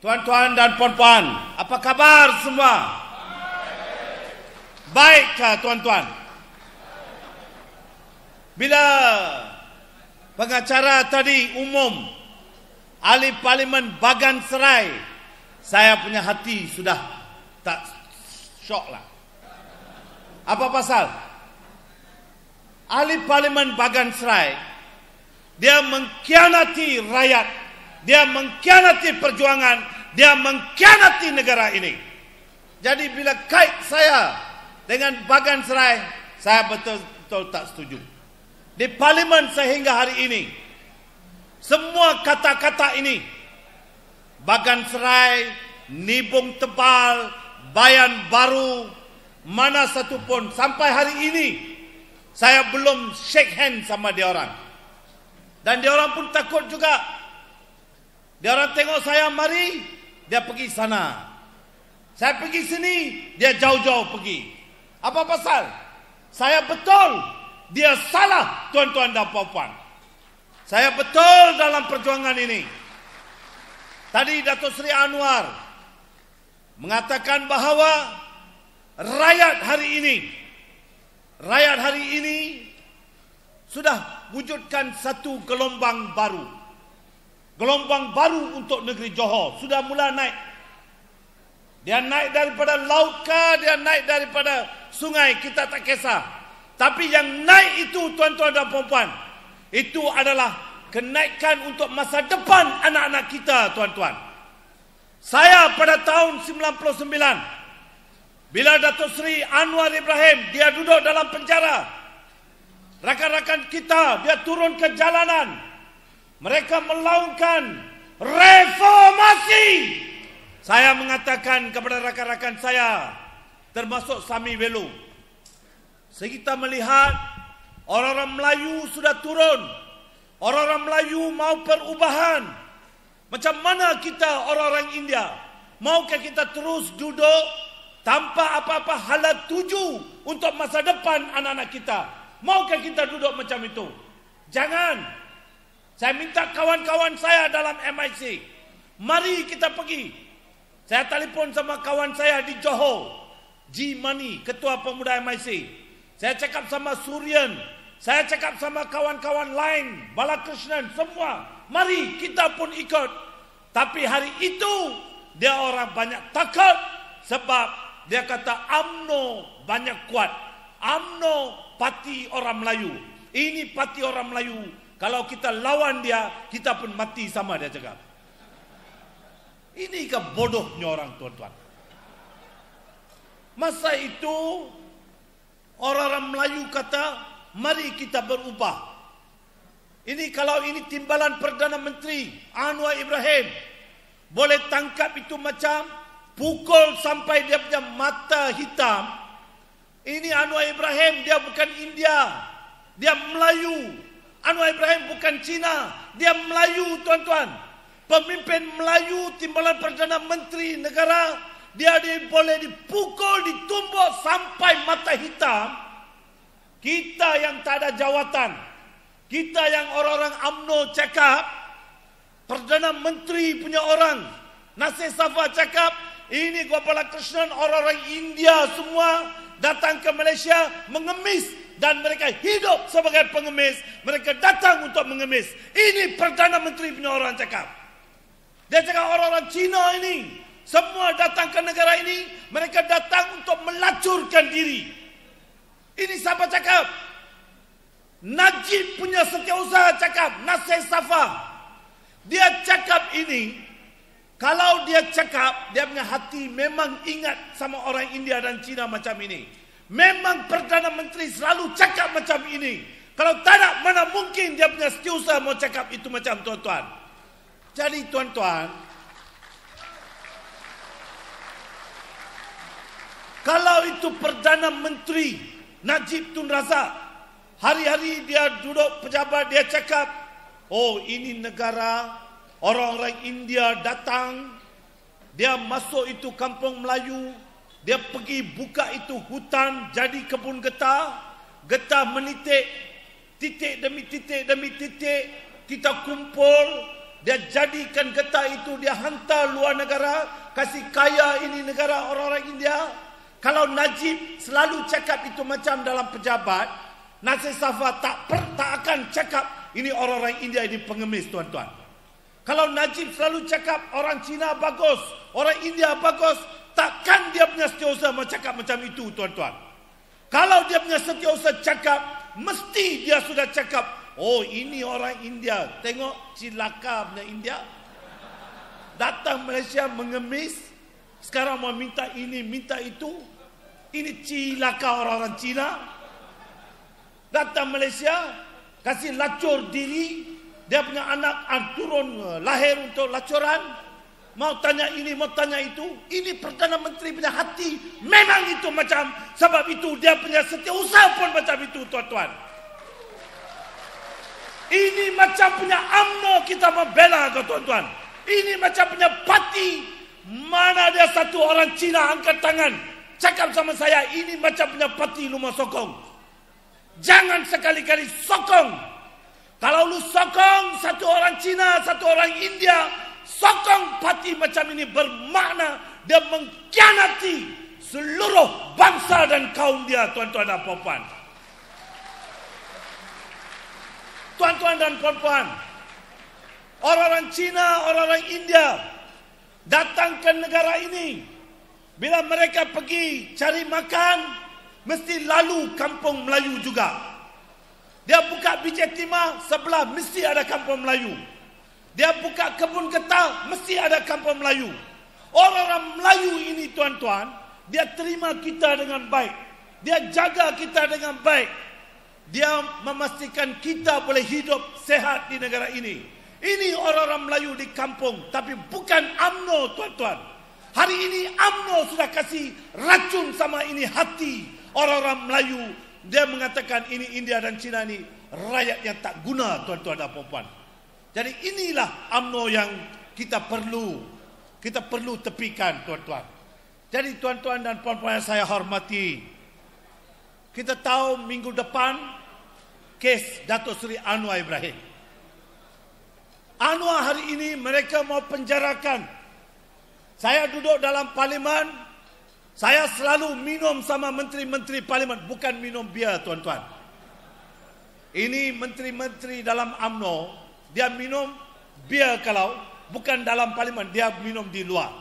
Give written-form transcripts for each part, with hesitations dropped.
Tuan-tuan dan puan-puan, apa kabar semua? Baikkah tuan-tuan? Bila pengacara tadi umum ahli parlimen Bagan Serai, saya punya hati sudah tak syok lah. Apa pasal? Ahli parlimen Bagan Serai, dia mengkhianati rakyat, dia mengkhianati perjuangan, dia mengkhianati negara ini. Jadi bila kait saya dengan Bagan Serai, saya betul-betul tak setuju. Di parlimen sehingga hari ini, semua kata-kata ini, Bagan Serai, Nibung Tebal, Bayan Baru, mana satu pun sampai hari ini saya belum shake hand sama dia orang. Dan dia orang pun takut juga. Dia orang tengok saya mari, dia pergi sana. Saya pergi sini, dia jauh-jauh pergi. Apa pasal? Saya betul, dia salah, tuan-tuan dan puan-puan. Saya betul dalam perjuangan ini. Tadi Datuk Seri Anwar mengatakan bahawa rakyat hari ini sudah wujudkan satu gelombang baru. Gelombang baru untuk negeri Johor sudah mula naik. Dia naik daripada laut ke, dia naik daripada sungai, kita tak kisah. Tapi yang naik itu tuan-tuan dan puan-puan, itu adalah kenaikan untuk masa depan anak-anak kita, tuan-tuan. Saya pada tahun 99, bila Datuk Seri Anwar Ibrahim, dia duduk dalam penjara, rakan-rakan kita, dia turun ke jalanan. Mereka melaungkan reformasi. Saya mengatakan kepada rakan-rakan saya, termasuk Sami Welu, kita melihat orang-orang Melayu sudah turun. Orang-orang Melayu mau perubahan. Macam mana kita orang-orang India? Maukah kita terus duduk tanpa apa-apa hala tuju untuk masa depan anak-anak kita? Maukah kita duduk macam itu? Jangan. Saya minta kawan-kawan saya dalam MIC, mari kita pergi. Saya telefon sama kawan saya di Johor, G Mani, Ketua Pemuda MIC. Saya cakap sama Suryan, saya cakap sama kawan-kawan lain, Balakrishnan, semua. Mari kita pun ikut. Tapi hari itu, dia orang banyak takut sebab dia kata UMNO banyak kuat. UMNO parti orang Melayu. Ini parti orang Melayu. Kalau kita lawan dia, kita pun mati sama, dia cakap. Ini ke bodohnya orang, tuan-tuan. Masa itu, orang-orang Melayu kata, mari kita berubah. Ini kalau ini timbalan Perdana Menteri Anwar Ibrahim, boleh tangkap itu macam pukul sampai dia punya mata hitam. Ini Anwar Ibrahim, dia bukan India, dia Melayu. Anwar Ibrahim bukan Cina, dia Melayu, tuan-tuan. Pemimpin Melayu, timbalan Perdana Menteri negara, dia boleh dipukul, ditumbuk sampai mata hitam. Kita yang tak ada jawatan, kita yang orang-orang UMNO cakap, Perdana Menteri punya orang, Nasir Safa cakap, ini Balakrishnan, orang-orang India semua datang ke Malaysia mengemis. Dan mereka hidup sebagai pengemis. Mereka datang untuk mengemis. Ini Perdana Menteri punya orang cakap. Dia cakap orang-orang Cina ini, semua datang ke negara ini, mereka datang untuk melacurkan diri. Ini siapa cakap? Najib punya setiausaha cakap, Nasir Safa. Dia cakap ini, kalau dia cakap, dia punya hati memang ingat sama orang India dan Cina macam ini. Memang Perdana Menteri selalu cakap macam ini. Kalau tak ada, mana mungkin dia punya setiausaha mau cakap itu macam, tuan-tuan. Jadi tuan-tuan, kalau itu Perdana Menteri Najib Tun Razak, hari-hari dia duduk pejabat, dia cakap, oh ini negara, orang-orang India datang, dia masuk itu kampung Melayu, dia pergi buka itu hutan jadi kebun getah. Getah menitik, titik demi titik demi titik. Kita kumpul, dia jadikan getah itu, dia hantar luar negara, kasih kaya ini negara orang-orang India. Kalau Najib selalu cakap itu macam dalam pejabat, Nasir Safar tak akan cakap ini orang-orang India ini pengemis, tuan-tuan. Kalau Najib selalu cakap orang Cina bagus, orang India bagus, takkan dia punya setiausaha cakap macam itu, tuan-tuan. Kalau dia punya setiausaha cakap, mesti dia sudah cakap, oh ini orang India, tengok cilaka punya India. Datang Malaysia mengemis, sekarang mau minta ini, minta itu. Ini cilaka orang-orang Cina. Datang Malaysia, kasih lacur diri, dia punya anak turun lahir untuk lacuran. Mau tanya ini, mau tanya itu. Ini Perdana Menteri punya hati memang itu macam, sebab itu dia punya setiausaha pun macam itu, tuan-tuan. Ini macam punya UMNO kita membela, tuan-tuan. Ini macam punya parti. Mana dia satu orang Cina angkat tangan, cakap sama saya, ini macam punya parti lu mau sokong. Jangan sekali-kali sokong. Kalau lu sokong satu orang Cina, satu orang India, sokong parti macam ini bermakna dia mengkhianati seluruh bangsa dan kaum dia, tuan-tuan dan puan-puan. Tuan-tuan dan puan-puan, orang-orang Cina, orang-orang India datang ke negara ini. Bila mereka pergi cari makan, mesti lalu kampung Melayu juga. Dia buka biji timah, sebelah mesti ada kampung Melayu. Dia buka kebun getah, mesti ada kampung Melayu. Orang-orang Melayu ini, tuan-tuan, dia terima kita dengan baik. Dia jaga kita dengan baik. Dia memastikan kita boleh hidup sehat di negara ini. Ini orang-orang Melayu di kampung, tapi bukan UMNO, tuan-tuan. Hari ini UMNO sudah kasih racun sama ini hati orang-orang Melayu. Dia mengatakan ini India dan Cina ini rakyat yang tak guna, tuan-tuan dan puan-puan. Jadi inilah UMNO yang kita perlu tepikan, tuan-tuan. Jadi tuan-tuan dan puan-puan yang saya hormati, kita tahu minggu depan kes Datuk Seri Anwar Ibrahim. Anwar hari ini mereka mau penjarakan. Saya duduk dalam parlimen, saya selalu minum sama menteri-menteri parlimen, bukan minum bia, tuan-tuan. Ini menteri-menteri dalam UMNO, dia minum bia kalau bukan dalam parlimen, dia minum di luar.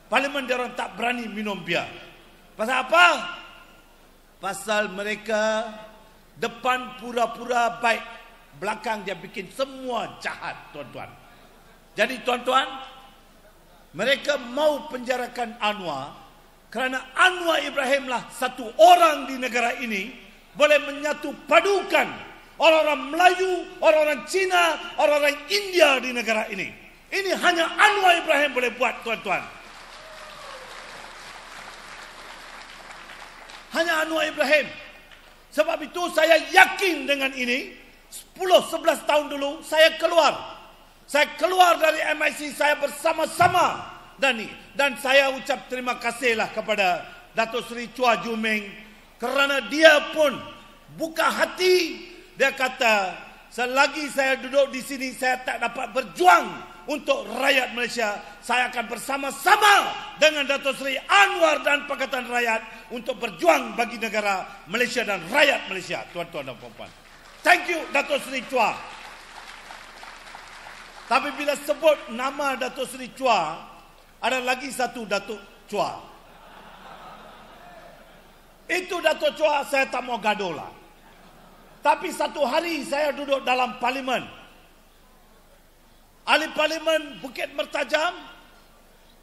Parlimen dia orang tak berani minum bia. Pasal apa? Pasal mereka depan pura-pura baik, belakang dia bikin semua jahat, tuan-tuan. Jadi tuan-tuan, mereka mau penjarakan Anwar kerana Anwar Ibrahimlah satu orang di negara ini boleh menyatu padukan orang-orang Melayu, orang-orang Cina, orang-orang India di negara ini. Ini hanya Anwar Ibrahim boleh buat, tuan-tuan. Hanya Anwar Ibrahim. Sebab itu saya yakin dengan ini. 10-11 tahun dulu saya keluar dari MIC, saya bersama-sama dan saya ucap terima kasihlah kepada Datuk Seri Chua Ju Meng kerana dia pun buka hati. Dia kata, selagi saya duduk di sini saya tak dapat berjuang untuk rakyat Malaysia, saya akan bersama-sama dengan Datuk Seri Anwar dan Pakatan Rakyat untuk berjuang bagi negara Malaysia dan rakyat Malaysia, tuan-tuan dan puan-puan. Thank you Datuk Seri Chua. Tapi bila sebut nama Datuk Seri Chua, ada lagi satu Datuk Chua. Itu Datuk Chua saya tak mau gaduh lah. Tapi satu hari saya duduk dalam parlimen. Ahli parlimen Bukit Mertajam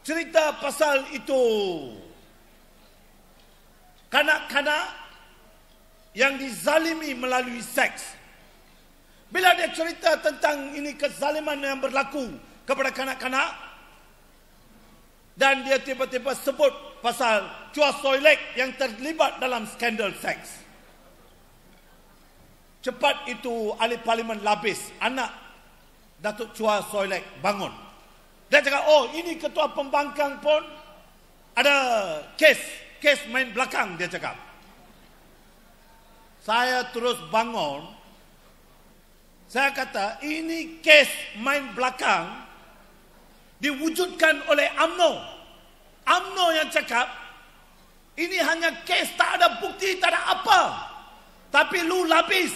cerita pasal itu. Kanak-kanak yang dizalimi melalui seks. Bila dia cerita tentang ini kezaliman yang berlaku kepada kanak-kanak, dan dia tiba-tiba sebut pasal Chua Soilek yang terlibat dalam skandal seks. Cepat itu ahli parlimen Labis, anak Datuk Chua Soilek bangun. Dia cakap, oh ini ketua pembangkang pun ada kes main belakang, dia cakap. Saya terus bangun. Saya kata ini kes main belakang diwujudkan oleh UMNO. UMNO yang cakap ini hanya kes, tak ada bukti, tak ada apa. Tapi lu lapis.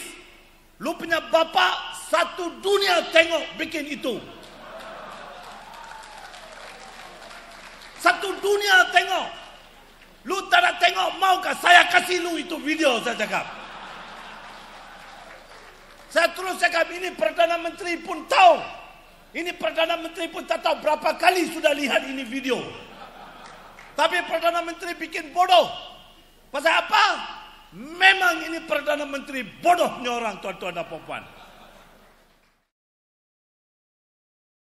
Lu punya bapa satu dunia tengok bikin itu. Satu dunia tengok. Lu tak nak tengok, maukah saya kasih lu itu video, saya cakap. Saya terus cakap, ini Perdana Menteri pun tahu. Ini Perdana Menteri pun tak tahu berapa kali sudah lihat ini video. Tapi Perdana Menteri bikin bodoh. Pasal apa? Memang ini Perdana Menteri bodohnya orang, tuan-tuan dan puan-puan.